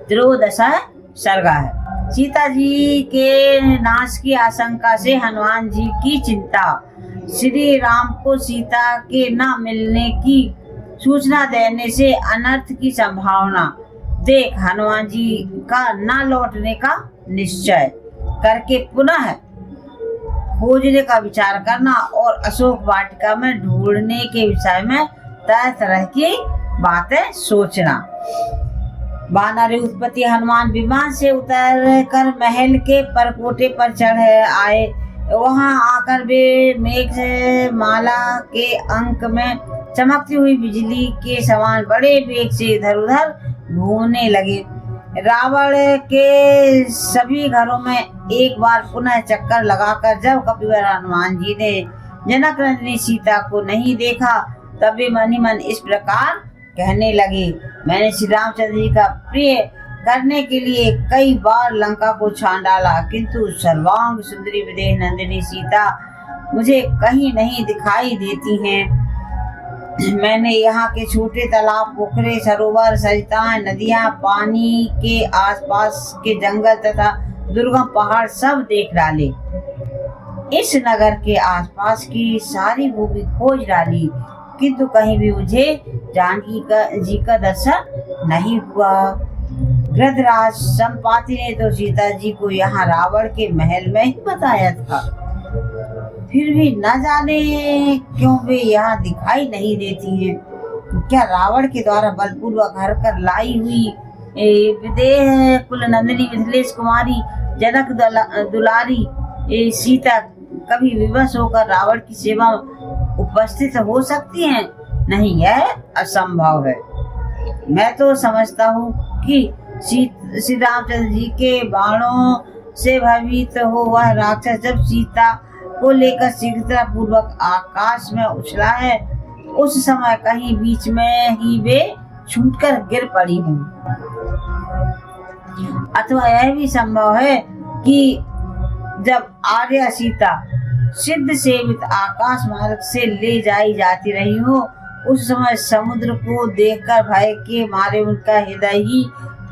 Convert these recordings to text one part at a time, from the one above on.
13 सर्गा है। सीता जी के नाश की आशंका से हनुमान जी की चिंता। श्री राम को सीता के न मिलने की सूचना देने से अनर्थ की संभावना देख हनुमान जी का न लौटने का निश्चय करके पुनः खोजने का विचार करना और अशोक वाटिका में ढूंढने के विषय में तरह तरह की बातें सोचना। वानर उत्पत्ति। हनुमान विमान से उतर कर महल के परकोटे पर चढ़ आए। वहां आकर वे मेघ माला के अंक में चमकती हुई बिजली के समान बड़े वेग से इधर उधर घूमने लगे। रावण के सभी घरों में एक बार पुनः चक्कर लगाकर जब कपिवर हनुमान जी ने जनक नंदिनी सीता को नहीं देखा तब वे मन ही मन इस प्रकार कहने लगे, मैंने श्री रामचंद्र जी का प्रिय करने के लिए कई बार लंका को छान डाला, किंतु सर्वांग सुंदरी विदेह नंदिनी सीता मुझे कहीं नहीं दिखाई देती हैं। मैंने यहाँ के छोटे तालाब, पोखरे, सरोवर, सरिताएं, नदियां, पानी के आसपास के जंगल तथा दुर्गम पहाड़ सब देख डाले। इस नगर के आसपास की सारी भूमि खोज डाली, किंतु कहीं भी मुझे जानकी जी का दर्शन नहीं हुआ। गृधराज संपाति ने तो सीता जी को यहाँ रावण के महल में ही बताया था, फिर भी न जाने क्यों वे यहाँ दिखाई नहीं देती हैं। क्या रावण के द्वारा बलपूर्वक हर कर लाई हुई विदेह कुल नंदिनी मिथिलेश कुमारी जनक दुलारी सीता कभी विवश होकर रावण की सेवा उपस्थित हो सकती हैं? नहीं, यह असंभव है। मैं तो समझता हूँ कि श्री रामचंद्र जी के बाणों से भयभीत हो वह राक्षस जब सीता को लेकर शीघ्रता पूर्वक आकाश में उछला है, उस समय कहीं बीच में ही वे छूटकर गिर पड़ी हूँ। अथवा यह भी संभव है कि जब आर्या सीता सिद्ध सेवित आकाश मार्ग से ले जाई जाती रही हो, उस समय समुद्र को देखकर भय के मारे उनका हृदय ही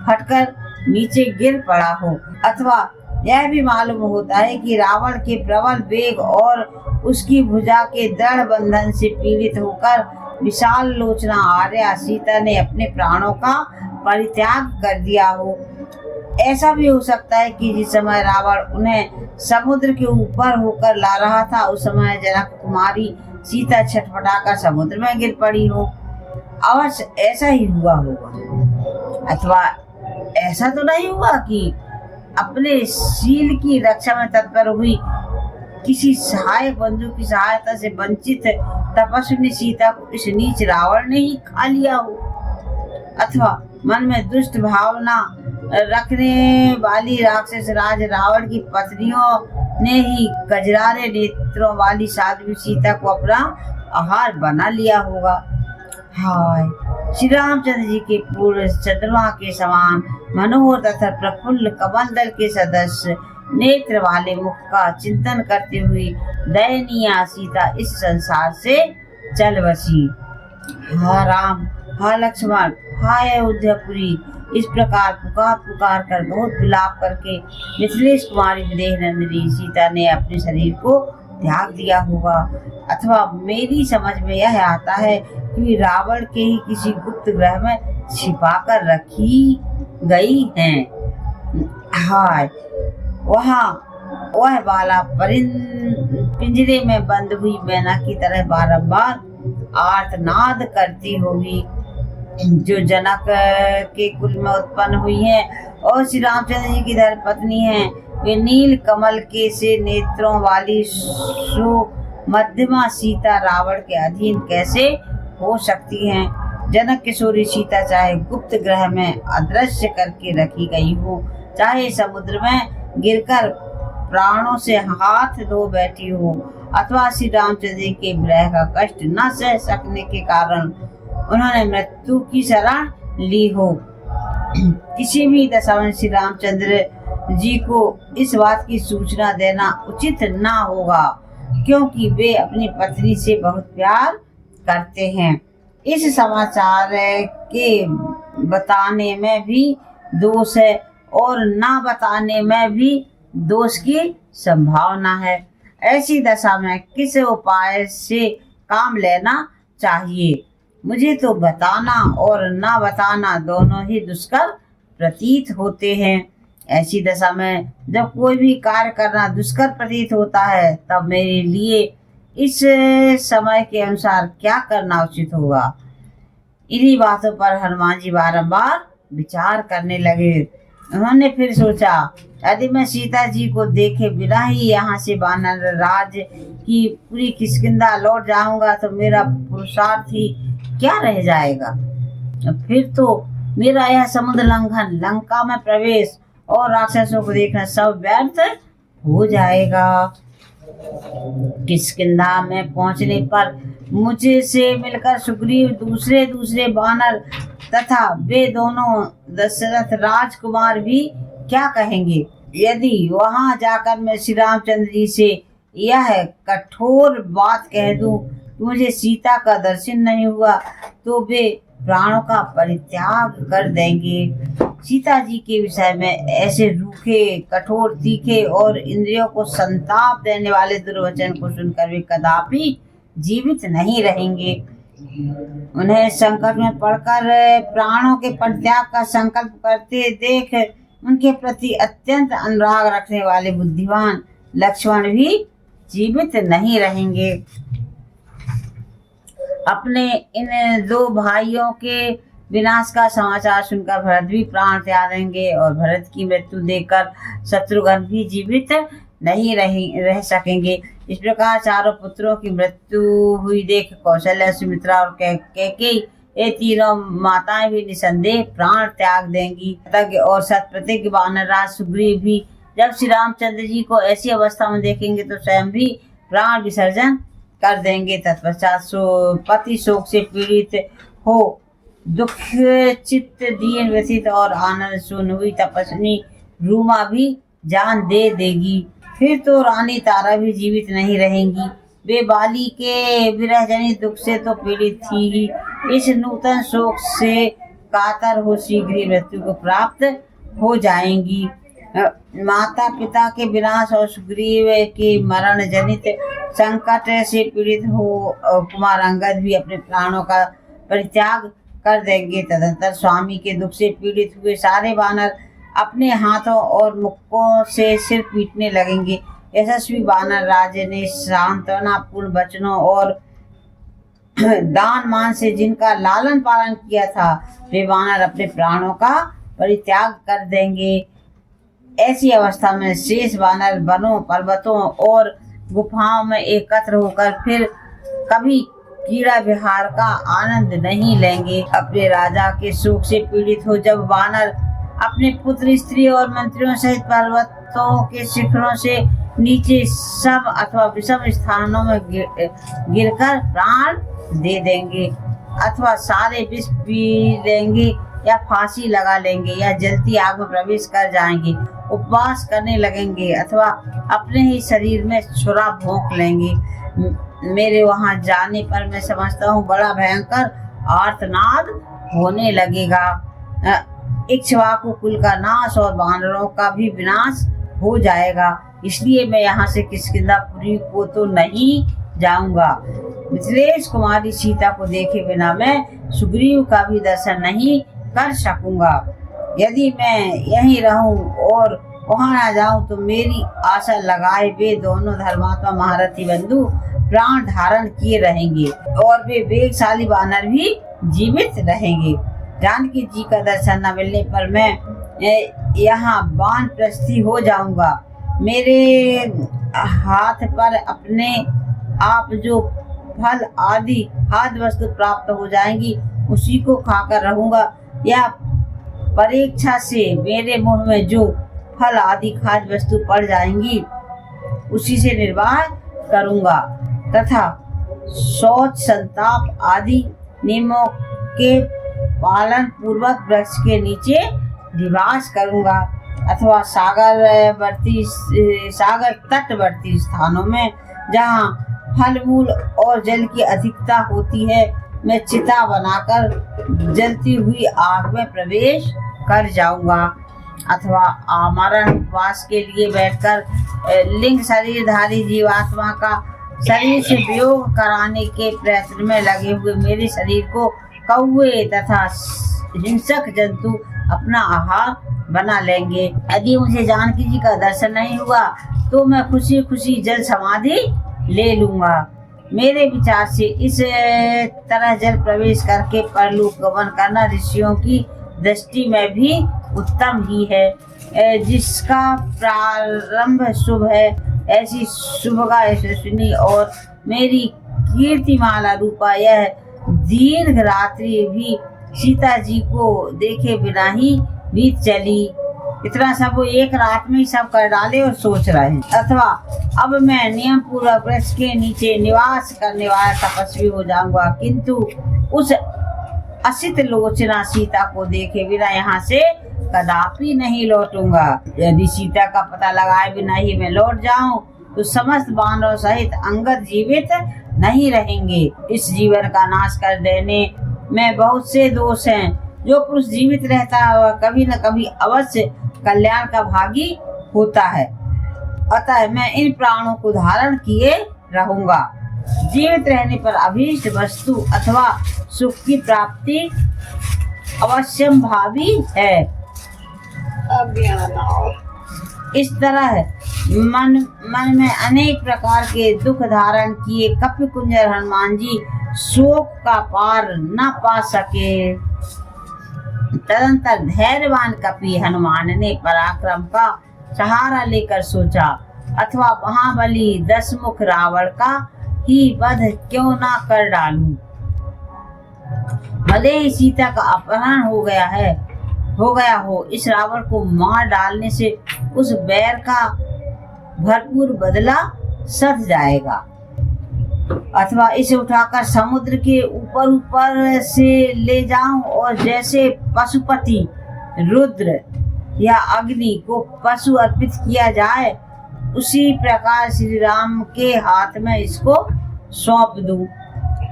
फटकर नीचे गिर पड़ा हो। अथवा यह भी मालूम होता है कि रावण के प्रबल वेग और उसकी भुजा के दृढ़ बंधन से पीड़ित होकर विशाल लोचना आर्या सीता ने अपने प्राणों का परित्याग कर दिया हो। ऐसा भी हो सकता है कि जिस समय रावण उन्हें समुद्र के ऊपर होकर ला रहा था, उस समय जनक कुमारी सीता छटपटाकर समुद्र में गिर पड़ी हो। अवश्य ऐसा ही हुआ होगा। अथवा ऐसा तो नहीं हुआ कि अपने शील की रक्षा में तत्पर हुई किसी सहायक बंधु की सहायता से वंचित तपस्विनी सीता को इस नीच रावण ने ही खा लिया हो। अथवा मन में दुष्ट भावना रखने वाली राक्षस राज रावण की पत्नियों ने ही कजरारे नेत्रों वाली साध्वी सीता को अपना आहार बना लिया होगा। हाय, श्री रामचंद्र जी के पूर्ण चंद्रमा के समान मनोहर तथा प्रफुल्ल कमंडल के सदस्य नेत्र वाले मुख का चिंतन करते हुए दयनीय सीता इस संसार से चल बसी। हा राम, हा लक्ष्मण, हा अयोध्यापुरी, इस प्रकार पुकार पुकार कर बहुत विलाप करके मिथिलेश कुमारी विदेह नंदिनी सीता ने अपने शरीर को त्याग दिया होगा। अथवा मेरी समझ में यह आता है कि रावण के ही किसी गुप्त ग्रह में छिपाकर रखी गई हैं। हाय, वह बाला पिंजरे में बंद हुई मैना की तरह बारंबार आर्तनाद करती होगी, जो जनक के कुल में उत्पन्न हुई हैं और श्री रामचंद्र जी की धर्मपत्नी हैं। वे नील कमल के से नेत्रों वाली मध्यमा सीता रावण के अधीन कैसे हो सकती हैं? जनक किशोरी सीता चाहे गुप्त ग्रह में अदृश्य करके रखी गई हो, चाहे समुद्र में गिरकर प्राणों से हाथ धो बैठी हो, अथवा श्री रामचंद्र जी के विरह का कष्ट न सह सकने के कारण उन्होंने मृत्यु की शरण ली हो, किसी भी दशा में श्री रामचंद्र जी को इस बात की सूचना देना उचित न होगा, क्योंकि वे अपनी पत्नी से बहुत प्यार करते हैं। इस समाचार के बताने में भी दोष है और ना बताने में भी दोष की संभावना है। ऐसी दशा में किस उपाय से काम लेना चाहिए? मुझे तो बताना और ना बताना दोनों ही दुष्कर प्रतीत होते हैं। ऐसी दशा में जब कोई भी कार्य करना दुष्कर प्रतीत होता है, तब मेरे लिए इस समय के अनुसार क्या करना उचित होगा? इन्हीं बातों पर हनुमान जी बारंबार विचार करने लगे। उन्होंने फिर सोचा, यदि मैं सीता जी को देखे बिना ही यहाँ से वानर राज की पूरी किष्किंधा लौट जाऊंगा तो मेरा पुरुषार्थ ही क्या रह जाएगा। फिर तो मेरा यह समुद्र लंघन, लंका में प्रवेश और राक्षसों को देखना सब व्यर्थ हो जाएगा। किष्किंधा में पहुंचने पर मुझे से मिलकर सुग्रीव दूसरे दूसरे वानर तथा वे दोनों दशरथ राजकुमार भी क्या कहेंगे? यदि वहां जाकर मैं श्री रामचंद्र जी से यह कठोर बात कह दूं कि मुझे सीता का दर्शन नहीं हुआ तो वे प्राणों का परित्याग कर देंगे। सीता जी के विषय में ऐसे रूखे, कठोर, तीखे और इंद्रियों को संताप देने वाले दुर्वचन को सुनकर वे कदापि जीवित नहीं रहेंगे। उन्हें संकट में पड़कर प्राणों के परित्याग का संकल्प करते देख उनके प्रति अत्यंत अनुराग रखने वाले बुद्धिमान लक्ष्मण भी जीवित नहीं रहेंगे। अपने इन दो भाइयों के विनाश का समाचार सुनकर भरत भी प्राण त्याग देंगे और भरत की मृत्यु देखकर शत्रुघ्न भी जीवित नहीं रह सकेंगे। इस प्रकार चारों पुत्रों की मृत्यु हुई देख कौशल्या, सुमित्रा और कैकेयी ये तीनों माताएं भी निसंदेह प्राण त्याग देंगी। तज्ञ और सत्प्रतिज्ञ वानरराज सुग्रीव भी जब श्री रामचंद्र जी को ऐसी अवस्था में देखेंगे तो स्वयं भी प्राण विसर्जन कर देंगे। तत्पश्चात पति शोक से पीड़ित हो दुख चित्त दीन व्यथित और आनंद शून्य हुई तपस्विनी रूमा भी जान दे देगी। फिर तो रानी तारा भी जीवित नहीं रहेंगी। वे बाली के विरह जनित दुख से तो पीड़ित थी ही, इस नूतन शोक से कातर हो शीघ्र मृत्यु को प्राप्त हो जाएंगी। माता पिता के विनाश और सुग्रीव के मरण जनित संकट से पीड़ित हो कुमार अंगद भी अपने प्राणों का परित्याग कर देंगे। तदंतर स्वामी के दुख से पीड़ित हुए सारे वानर अपने हाथों और मुक्कों से सिर पीटने लगेंगे। यशस्वी वानर राज ने सांत्वना पूर्ण वचनों और दान मान से जिनका लालन पालन किया था, वे वानर अपने प्राणों का परित्याग कर देंगे। ऐसी अवस्था में शेष वानर वनों, पर्वतों और गुफाओं में एकत्र होकर फिर कभी क्रीड़ा विहार का आनंद नहीं लेंगे। अपने राजा के शोक से पीड़ित हो जब वानर अपने पुत्र, स्त्री और मंत्रियों सहित पर्वतों के शिखरों से नीचे सब अथवा विषम स्थानों में गिरकर प्राण दे देंगे, अथवा सारे विष पी लेंगे या फांसी लगा लेंगे या जलती आग में प्रवेश कर जाएंगे, उपवास करने लगेंगे अथवा अपने ही शरीर में छुरा भोंक लेंगे। मेरे वहां जाने पर मैं समझता हूँ बड़ा भयंकर आर्तनाद होने लगेगा। इक्ष्वाकु कुल का नाश और वानरों का भी विनाश हो जाएगा। इसलिए मैं यहाँ से किष्किंधापुरी को तो नहीं जाऊंगा। मिथिलेश कुमारी सीता को देखे बिना मैं सुग्रीव का भी दर्शन नहीं कर सकूंगा। यदि मैं यहीं रहूं और वहां ना जाऊं तो मेरी आशा लगाए वे दोनों धर्मात्मा महारथी बंधु प्राण धारण किए रहेंगे और वे वेगशाली वानर भी जीवित रहेंगे। जानकी जी का दर्शन न मिलने पर मैं यहाँ वानप्रस्थी हो जाऊंगा। मेरे हाथ पर अपने आप जो फल आदि खाद्य वस्तु प्राप्त हो जाएंगी उसी को खाकर रहूंगा, या परीक्षा से मेरे मुंह में जो फल आदि खाद्य वस्तु पड़ जाएंगी उसी से निर्वाह करूंगा, तथा शौच, संताप आदि नियमों के पालन पूर्वक वृक्ष के नीचे निवास करूंगा, अथवा सागर तटवर्ती स्थानों में जहाँ फल मूल और जल की अधिकता होती है मैं चिता बनाकर जलती हुई आग में प्रवेश कर जाऊंगा, अथवा आमरण उपवास के लिए बैठकर लिंग शरीरधारी जीवात्मा का शरीर से वियोग कराने के प्रयत्न में लगे हुए मेरे शरीर को कौवे तथा हिंसक जंतु अपना आहार बना लेंगे। यदि मुझे जानकी जी का दर्शन नहीं हुआ तो मैं खुशी खुशी जल समाधि ले लूंगा। मेरे विचार से इस तरह जल प्रवेश करके परलोक गमन करना ऋषियों की दृष्टि में भी उत्तम ही है। जिसका प्रारंभ शुभ है, ऐसी शुभगा यशस्विनी और मेरी कीर्तिमाला रूपा यह दीर्घ रात्रि भी सीता जी को देखे बिना ही बीत चली। इतना सब वो एक रात में ही सब कर डाले और सोच रहे हैं। अथवा अब मैं नियम पूर्वक वृक्ष के नीचे निवास करने वाला तपस्वी हो जाऊंगा, किंतु उस असित लोचना सीता को देखे बिना यहाँ से कदापि नहीं लौटूंगा। यदि सीता का पता लगाए बिना ही मैं लौट जाऊं तो समस्त बानरों सहित अंगद जीवित नहीं रहेंगे। इस जीवन का नाश कर देने में बहुत से दोष हैं। जो पुरुष जीवित रहता है वह कभी न कभी अवश्य कल्याण का भागी होता है। अतः मैं इन प्राणों को धारण किए रहूंगा। जीवित रहने पर अभीष्ट वस्तु अथवा सुख की प्राप्ति अवश्यम भावी है। इस तरह मन में अनेक प्रकार के दुख धारण किए कपि कुंजर हनुमान जी शोक का पार न पा सके। तदंतर धैर्यवान कपि हनुमान ने पराक्रम का सहारा लेकर सोचा, अथवा महाबली दशमुख रावण का ही वध क्यों ना कर डालूं। भले ही सीता का अपहरण हो गया हो, इस रावण को मार डालने से उस बैर का भरपूर बदला सध जाएगा। अथवा इसे उठाकर समुद्र के ऊपर से ले जाऊं और जैसे पशुपति रुद्र या अग्नि को पशु अर्पित किया जाए, उसी प्रकार श्री राम के हाथ में इसको सौंप दूं।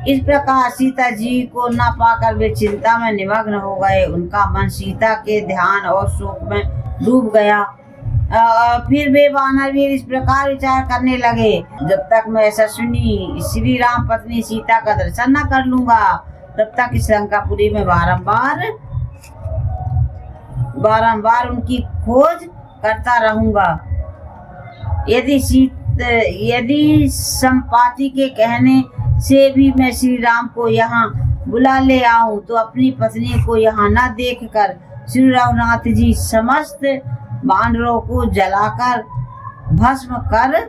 इस प्रकार सीता जी को न पाकर वे चिंता में निमग्न हो गए। उनका मन सीता के ध्यान और शोक में डूब गया। फिर वे वानरवीर इस प्रकार विचार करने लगे, जब तक मैं यशस्विनी श्री राम पत्नी सीता का दर्शन न कर लूंगा, तब तक इस लंकापुरी में बारंबार उनकी खोज करता रहूंगा। यदि संपाति के कहने से भी मैं श्री राम को यहाँ बुला ले आऊं तो अपनी पत्नी को यहाँ न देखकर श्री रघुनाथ जी समस्त बानरों को जलाकर भस्म कर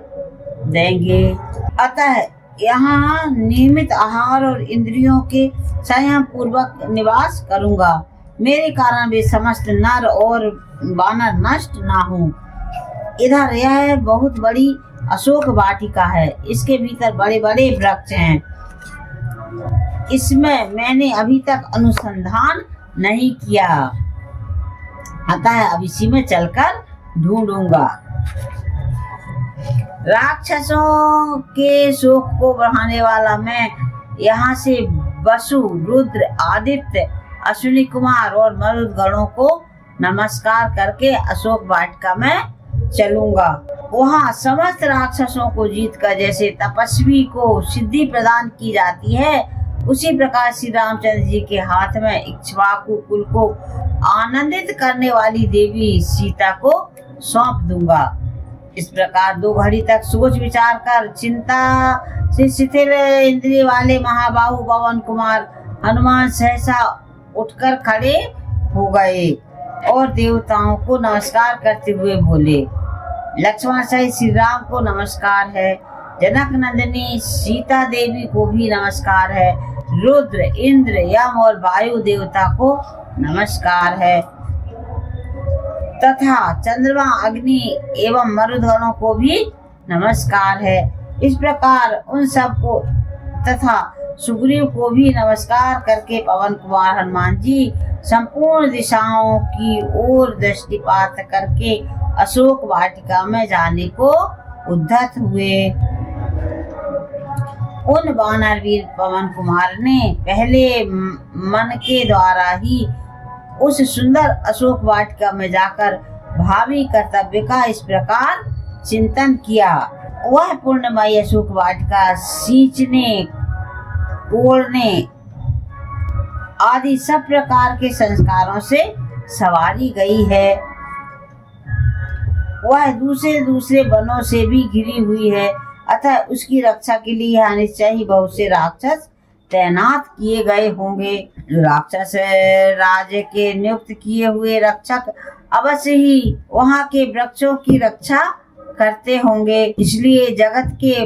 देंगे। अतः यहाँ नियमित आहार और इंद्रियों के संयम पूर्वक निवास करूंगा। मेरे कारण वे समस्त नर और बानर नष्ट ना हों। इधर यह बहुत बड़ी अशोक वाटिका है। इसके भीतर बड़े बड़े वृक्ष हैं। इसमें मैंने अभी तक अनुसंधान नहीं किया, अतः अब इसी में चलकर ढूंढूंगा। राक्षसों के शोक को बढ़ाने वाला मैं यहाँ से वसु, रुद्र, आदित्य, अश्विनी कुमार और मरुद गणों को नमस्कार करके अशोक वाटिका में चलूंगा। वहाँ समस्त राक्षसों को जीतकर जैसे तपस्वी को सिद्धि प्रदान की जाती है, उसी प्रकार श्री रामचंद्र जी के हाथ में इक्ष्वाकु कुल को आनंदित करने वाली देवी सीता को सौंप दूंगा। इस प्रकार 2 घड़ी तक सोच विचार कर चिंता से शिथिल इंद्रिय वाले महाबाहु पवन कुमार हनुमान सहसा उठकर खड़े हो गए और देवताओं को नमस्कार करते हुए बोले, लक्ष्मण सहित श्री राम को नमस्कार है। जनक नंदिनी सीता देवी को भी नमस्कार है। रुद्र, इंद्र, यम और वायु देवता को नमस्कार है तथा चंद्रमा, अग्नि एवं मरुदगणों को भी नमस्कार है। इस प्रकार उन सबको तथा सुग्रीव को भी नमस्कार करके पवन कुमार हनुमान जी संपूर्ण दिशाओं की ओर दृष्टिपात करके अशोक वाटिका में जाने को उद्धत हुए। उन वानरवीर पवन कुमार ने पहले मन के द्वारा ही उस सुंदर अशोक वाटिका में जाकर भावी कर्तव्य का इस प्रकार चिंतन किया। वह पूर्णमयी अशोक वाटिका सींचने, कोड़ने आदि सब प्रकार के संस्कारों से सवारी गई है। वह दूसरे दूसरे वनों से भी घिरी हुई है, अतः उसकी रक्षा के लिए यहाँ निश्चय ही बहुत से राक्षस तैनात किए गए होंगे। राक्षस राज्य के नियुक्त किए हुए रक्षक अवश्य ही वहाँ के वृक्षों की रक्षा करते होंगे, इसलिए जगत के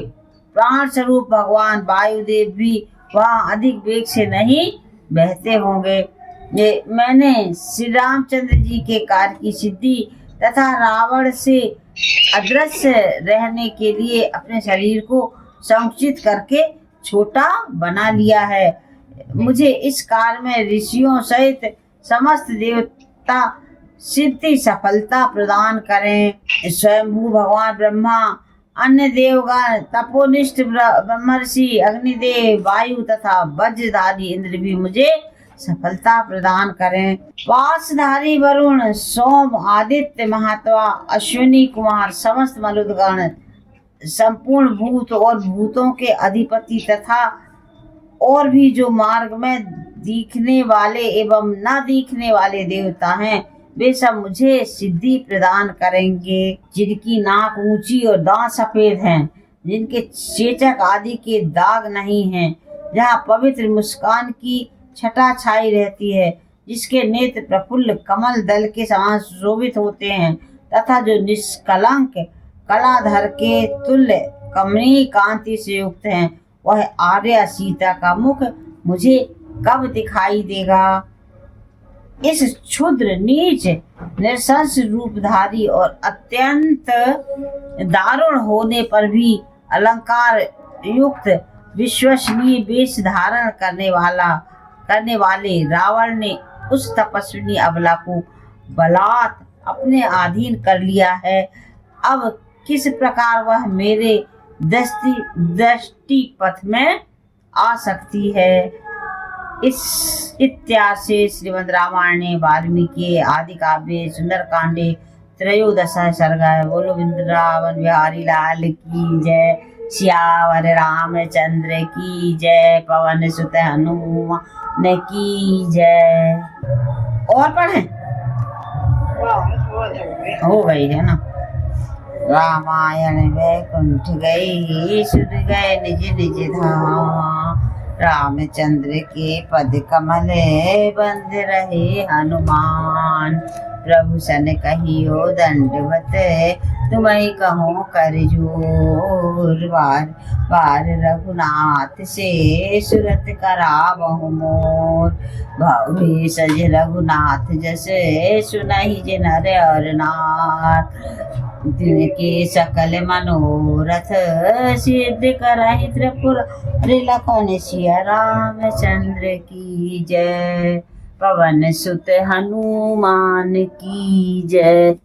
प्राण स्वरूप भगवान वायुदेव भी वहाँ अधिक वेग से नहीं बहते होंगे। ये मैंने श्री रामचंद्र जी के कार्य की सिद्धि तथा रावण से अदृश्य रहने के लिए अपने शरीर को संकुचित करके छोटा बना लिया है। मुझे इस कार्य में ऋषियों सहित समस्त देवता सिद्धि सफलता प्रदान करें। स्वयंभू भगवान ब्रह्मा, अन्य देवगण, तपोनिष्ठ ब्रह्मर्षि, अग्निदेव, वायु तथा वज्रधारी इंद्र भी मुझे सफलता प्रदान करें। पासधारी वरुण, सोम, आदित्य, महात्मा, अश्विनी कुमार, समस्त मरुदगण, संपूर्ण भूत और भूतों के अधिपति तथा और भी जो मार्ग में दिखने वाले एवं न दिखने वाले देवता हैं, वे सब मुझे सिद्धि प्रदान करेंगे। जिनकी नाक ऊंची और दांत सफेद हैं, जिनके चेचक आदि के दाग नहीं हैं, जहाँ पवित्र मुस्कान की छटा छाई रहती है, जिसके नेत्र प्रफुल्ल कमल दल के समान शोभित होते हैं तथा जो निष्कलंक कलाधर के तुल्य कमनीय कांति से युक्त हैं, वह आर्या सीता का मुख मुझे कब दिखाई देगा। इस क्षुद्र नीच निरसंस रूपधारी और अत्यंत दारुण होने पर भी अलंकार युक्त विश्वसनीय वेश धारण करने वाले रावण ने उस तपस्विनी अबला को बलात् अपने अधीन कर लिया है। अब किस प्रकार वह मेरे दृष्टि पथ में आ सकती है। इस इत्यादि से श्रीमद् रामायणे वाल्मीकि आदि काव्ये सुंदरकांडे त्रयोदश सर्ग। बोलो वृंदावन बिहारी लाल की जय। सियावर रामचंद्र की जय। पवन सुत हनुमान की जय। और पढ़े हो गई है ना। रामायण वैकुंठ गई, सुर गए निज निज धाम। रामचंद्र के पद कमल बंद रहे हनुमान। प्रभु सन कहियो दंडवत, तुम्हें कहो कर जोर। बार बार रघुनाथ से सुरत करावहु मोर। भव सज रघुनाथ जैसे सुनहि जे नर और नार। जिनके सकल मनोरथ सिद्ध करहि त्रिपुरारि। लखन सिया रामचंद्र की जय। पवन सुत हनुमान की जय।